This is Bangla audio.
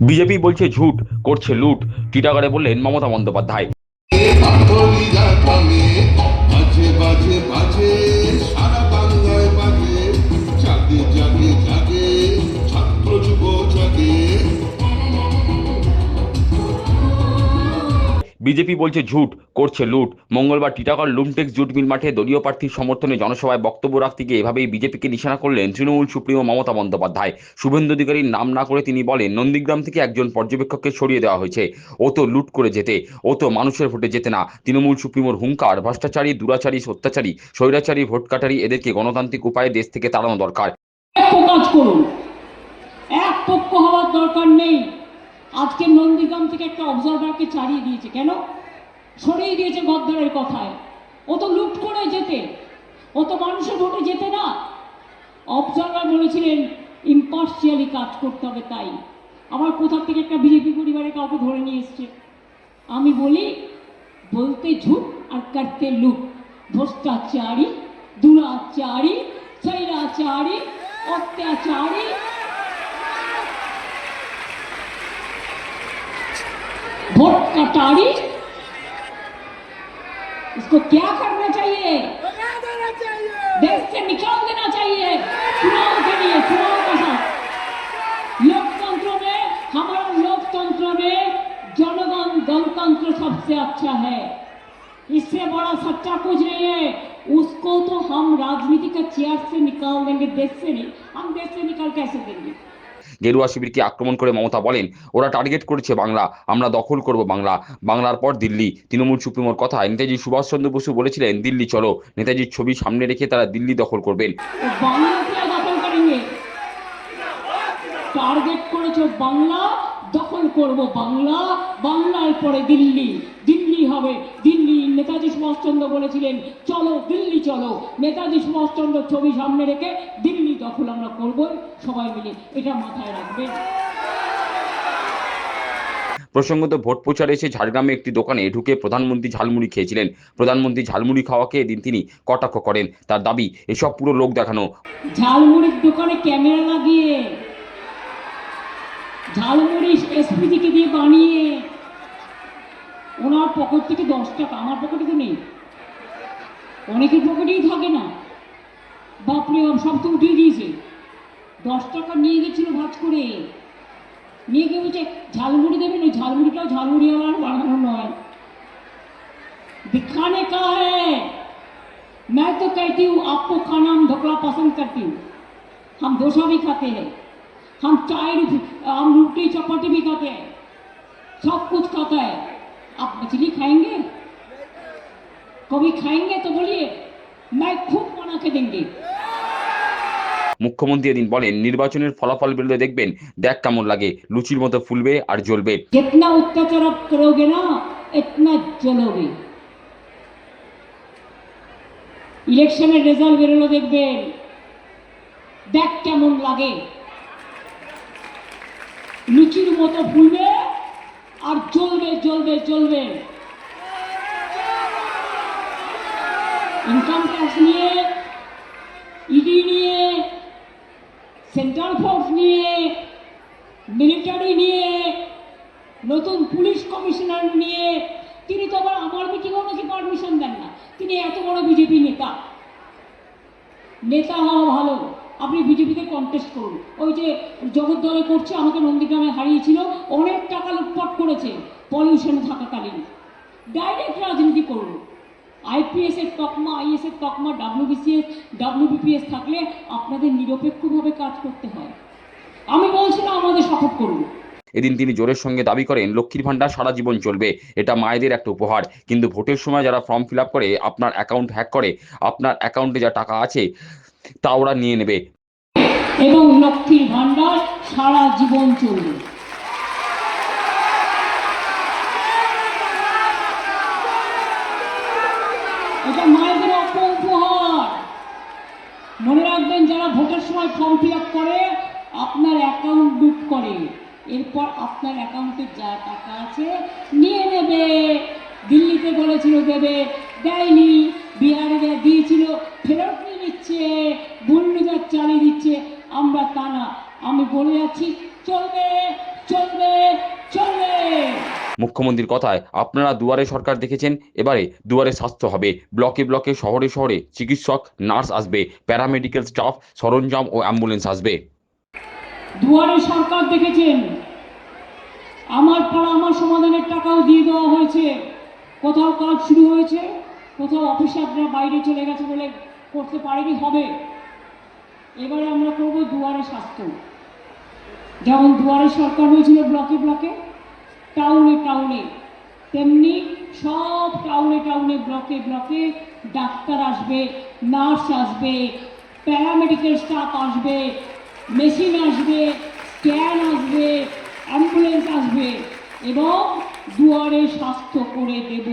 বিজেপি বলছে ঝুট, করছে লুট, টিটাগড়ে বললেন মমতা বন্দ্যোপাধ্যায়। বাজে বাজে বাজে সারা বাংলায় বাজে, জাগে জাগে জাগে ছাত্র যুব জাগে। বিজেপি বলছে ঝুট, করছে লুট। মঙ্গলবার টিটাগড় লুমটেক্স জুট মিল মাঠে দলীয় প্রার্থীর সমর্থনে জনসভায় বক্তব্য রাখতে গিয়ে এভাবেই বিজেপিকে নিশানা করলেন তৃণমূল সুপ্রিমো মমতা বন্দ্যোপাধ্যায়। শুভেন্দু অধিকারীর নাম না করে তিনি বলেন, নন্দীগ্রাম থেকে একজন পর্যবেক্ষককে সরিয়ে দেওয়া হয়েছে, ও তো লুট করে যেতে, ও তো মানুষের ভোটে যেতে না। তৃণমূল সুপ্রিমোর হুঙ্কার, ভ্রষ্টাচারী, দুরাচারী, অত্যাচারী, স্বৈরাচারী, ভোট কাটারি, এদেরকে গণতান্ত্রিক উপায়ে দেশ থেকে তাড়ানো দরকার। কাজ করুন, এক পক্ষ হওয়ার দরকার নেই। আজকে নন্দীগ্রাম থেকে একটা অবজারভারকে ছাড়িয়ে দিয়েছে, কেন সরিয়ে দিয়েছে? গদ্দারের কথায় ও তো লুট করে যেতে, ও তো মানুষের ভোটে যেতে না। অবজারভার বলেছিলেন ইম্পার্শিয়ালি কাজ করতে হবে, তাই আবার কোথা থেকে একটা বিজেপি পরিবারে কাউকে ধরে নিয়ে এসছে। আমি বলি, বলতে ঝুট আর করতে লুট। ভ্রষ্টাচারী, দুরাচারী, স্বৈরাচারী, अत्याचारी, वोट कटारी, इसको क्या करना चाहिए? देश से निकाल देना चाहिए, चुनाव के लिए, चुनाव का साथ। लोकतंत्र में, हमारा लोकतंत्र में जनगण गणतंत्र सबसे अच्छा है, इससे बड़ा सच्चा कुछ नहीं है। उसको तो हम राजनीति का चेयर से निकाल देंगे, देश से नहीं। हम देश से निकाल कैसे देंगे? গেরুয়া শিবিরকে আক্রমণ করে মমতা বলেন, ওরা টার্গেট করেছে বাংলা, আমরা দখল করব বাংলা, বাংলার পর দিল্লি। তৃণমূল সুপ্রিমোর কথায়, নেতাজি সুভাষচন্দ্র বসু বলেছিলেন দিল্লি চলো। নেতাজির ছবি সামনে রেখে তারা দিল্লি দখল করবেন। টার্গেট করেছো বাংলা, দখল করব বাংলা, বাংলার পরে দিল্লি, দিল্লি হবে দিল্লি। নেতাজি সুভাষচন্দ্র বলেছিলেন চলো দিল্লি চলো, নেতাজি সুভাষচন্দ্র ছবি সামনে রেখে দিল্লি দখল আমরা করব সবাই মিলে, এটা মাথায় রাখবেন। প্রসঙ্গত, ভোট প্রচারে এসে ঝাড়গ্রামে একটি দোকানে ঢুকে প্রধানমন্ত্রী ঝালমুড়ি খেয়েছিলেন। প্রধানমন্ত্রী ঝালমুড়ি খাওয়াকে এদিন তিনি কটাক্ষ করেন। তার দাবি, এসব পুরো লোক দেখানো। ঝালমুড়ির দোকানে ক্যামেরা লাগিয়ে, ঝালমুড়ি এসপিজিকে দিয়ে বানিয়ে, ওনার পকেট থেকে 10 টাকা, আমার পকেটে তো নেই, অনেকের পকেটেই থাকে না। বাপরে, সব তো উঠিয়ে দিয়েছে। 10 টাকা নিয়ে গেছিল ভাজ করে, নিয়ে গিয়ে বলছে ঝালমুড়ি দেবেন। ওই ঝালমুড়িটাও ঝালমুড়িওয়ালার বানানো নয়, दिखाने का है। मैं तो कहती हूँ आपको खाना हम ढोकला पसंद करती हूँ, हम डोसा भी खाते हैं, हम चाय, हम रोटी चपाती भी खाते हैं, सब कुछ खाता है। आप मछली खाएंगे? कभी खाएंगे तो बोलिए, मैं खुद बना के देंगे। মুখ্যমন্ত্রী এদিন বলেন, নির্বাচনের ফলাফল বেরোলে দেখবেন, দেখ কেমন লাগে, লুচির মতো ফুলবে আর জ্বলবে। जितना अत्याचार आप करोगे ना, इतना जलोगे। ইলেকশনের রেজাল্ট বেরোলো দেখবেন, দেখ কেমন লাগে, লুচির মতো ফুলবে আর জ্বলবে জ্বলবে জ্বলবে। ইনকাম ট্যাক্স নিয়ে, ইডি নিয়ে, সেন্ট্রাল ফোর্স নিয়ে, মিলিটারি নিয়ে, নতুন পুলিশ কমিশনার নিয়ে, তিনি তো আবার আমার মিটিংও নাকি পারমিশন দেন না। তিনি এত বড় বিজেপি নেতা, নেতা হওয়া ভালো, আপনি বিজেপিতে কন্টেস্ট করুন। ওই যে জগদ্দলে করছে, আমাকে নন্দীগ্রামে হারিয়েছিল, অনেক টাকা লুটপাট করেছে পলিউশনে থাকাকালীন। ডাইরেক্ট রাজনীতি করুন। আইপিএস এর তকমা, আইএস এর তকমা, ডাব্লিউবিসিএস, ডাব্লিউবিপিএস থাকলে আপনাদের নিরপেক্ষভাবে কাজ করতে হয়। আমি বলছি না আমাদের সাপোর্ট করুন। এদিন তিনি জোরের সঙ্গে দাবি করেন, লক্ষ্মীর ভান্ডার সারা জীবন চলবে, এটা মায়েদের একটা উপহার। কিন্তু ভোটের সময় যারা ফর্ম ফিল আপ করে, আপনার অ্যাকাউন্ট হ্যাক করে, আপনার অ্যাকাউন্টে যা টাকা আছে তা ওরা নিয়ে নেবে। এবং লক্ষ্মীর ভান্ডার সারা জীবন চলবে। এটা মায়েদের উপহার। মনে রাখবেন, যারা ভোটের সময় ফর্ম ফিল আপ করে, আপনার অ্যাকাউন্ট লুট করে, এরপর আপনার অ্যাকাউন্টে যা টাকা আছে নিয়ে নেবে। দিল্লিতে বলেছিল দেবে, দেয়নি। বিহারে যা দিয়েছিল ফেরত নিয়ে নিচ্ছে, বুল্ডোজার চালিয়ে দিচ্ছে। আমরা তা না, আমি বলে যাচ্ছি চলবে, চলবে চলবে। মুখ্যমন্ত্রীর কথায় আপনারা দুয়ারে সরকার দেখেছেন, এবারে দুয়ারে স্বাস্থ্য হবে। ব্লকে ব্লকে শহরে শহরে চিকিৎসক, নার্স আসবে, প্যারামেডিক্যাল স্টাফ, সরঞ্জাম ও অ্যাম্বুলেন্স আসবে। দুয়ারে সরকার দেখেছেন, আমার পাড়া আমার সমাধানের টাকাও দিয়ে দেওয়া হয়েছে। কোথাও কাজ শুরু হয়েছে, কোথাও অফিসাররা বাইরে চলে গেছে বলে করতে পারেনি, হবে। এবারে আমরা করব দুয়ারে স্বাস্থ্য। যেমন দুয়ারে সরকার হয়েছিল ব্লকে ব্লকে, টাউনে টাউনে, তেমনি সব টাউনে টাউনে, ব্লকে ব্লকে ডাক্তার আসবে, নার্স আসবে, প্যারামেডিক্যাল স্টাফ আসবে, মেশিন আসবে, স্ক্যান আসবে, অ্যাম্বুলেন্স আসবে এবং দুয়ারে স্বাস্থ্য করে দেব।